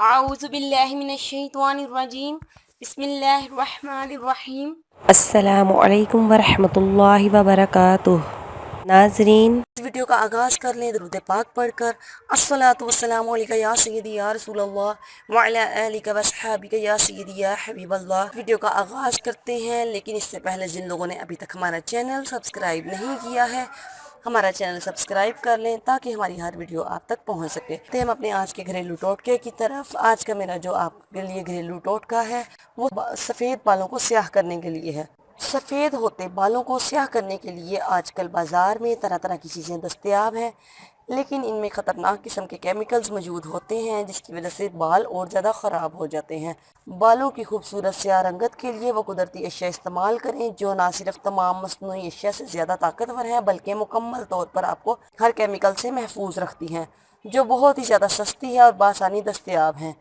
اعوذ باللہ من الشیطان الرجیم بسم اللہ الرحمن الرحیم۔ السلام علیکم ورحمۃ اللہ وبرکاتہ۔ ناظرین، اس ویڈیو کا آغاز کر لیں درود پاک پڑھ کر۔ الصلاۃ والسلام علیک یا سیدی یا رسول اللہ وعلی آلک واصحابک یا سیدی یا حبیب اللہ۔ ویڈیو کا آغاز کرتے ہیں، لیکن اس سے پہلے جن لوگوں نے ابھی تک ہمارا چینل سبسکرائب نہیں کیا ہے، ہمارا چینل سبسکرائب کر لیں تاکہ ہماری ہر ویڈیو آپ تک پہنچ سکے۔ ہم اپنے آج کے گھریلو ٹوٹکے کی طرف۔ آج کا میرا جو آپ کے لیے گھریلو ٹوٹکا ہے وہ سفید بالوں کو سیاہ کرنے کے لیے ہے۔ سفید ہوتے بالوں کو سیاہ کرنے کے لیے آج کل بازار میں طرح طرح کی چیزیں دستیاب ہیں، لیکن ان میں خطرناک قسم کے کیمیکلز موجود ہوتے ہیں جس کی وجہ سے بال اور زیادہ خراب ہو جاتے ہیں۔ بالوں کی خوبصورت سیاہ رنگت کے لیے وہ قدرتی اشیاء استعمال کریں جو نہ صرف تمام مصنوعی اشیاء سے زیادہ طاقتور ہیں بلکہ مکمل طور پر آپ کو ہر کیمیکل سے محفوظ رکھتی ہیں، جو بہت ہی زیادہ سستی ہے اور بآسانی دستیاب ہیں۔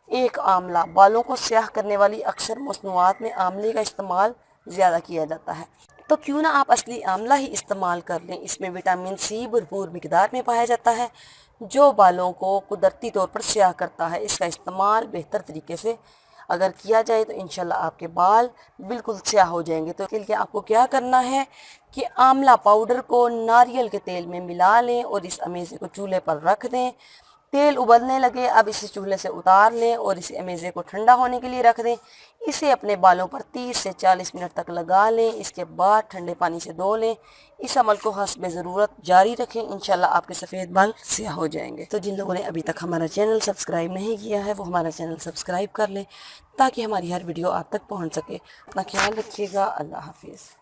ایک آملہ۔ بالوں کو سیاہ کرنے والی اکثر مصنوعات میں آملے کا استعمال زیادہ کیا جاتا ہے، تو کیوں نہ آپ اصلی آملہ ہی استعمال کر لیں۔ اس میں وٹامن سی بھرپور مقدار میں پایا جاتا ہے جو بالوں کو قدرتی طور پر سیاہ کرتا ہے۔ اس کا استعمال بہتر طریقے سے اگر کیا جائے تو انشاءاللہ آپ کے بال بالکل سیاہ ہو جائیں گے۔ تو اس کے لیے آپ کو کیا کرنا ہے کہ آملہ پاؤڈر کو ناریل کے تیل میں ملا لیں اور اس امیزے کو چولہے پر رکھ دیں۔ تیل ابلنے لگے، اب اسے چولہے سے اتار لیں اور اس امیزے کو ٹھنڈا ہونے کے لیے رکھ دیں۔ اسے اپنے بالوں پر 30 سے 40 منٹ تک لگا لیں، اس کے بعد ٹھنڈے پانی سے دھو لیں۔ اس عمل کو حسب ضرورت جاری رکھیں، انشاءاللہ آپ کے سفید بال سیاہ ہو جائیں گے۔ تو جن لوگوں نے ابھی تک ہمارا چینل سبسکرائب نہیں کیا ہے وہ ہمارا چینل سبسکرائب کر لیں تاکہ ہماری ہر ویڈیو آپ تک پہنچ سکے۔ اپنا خیال رکھیے گا۔ اللہ حافظ۔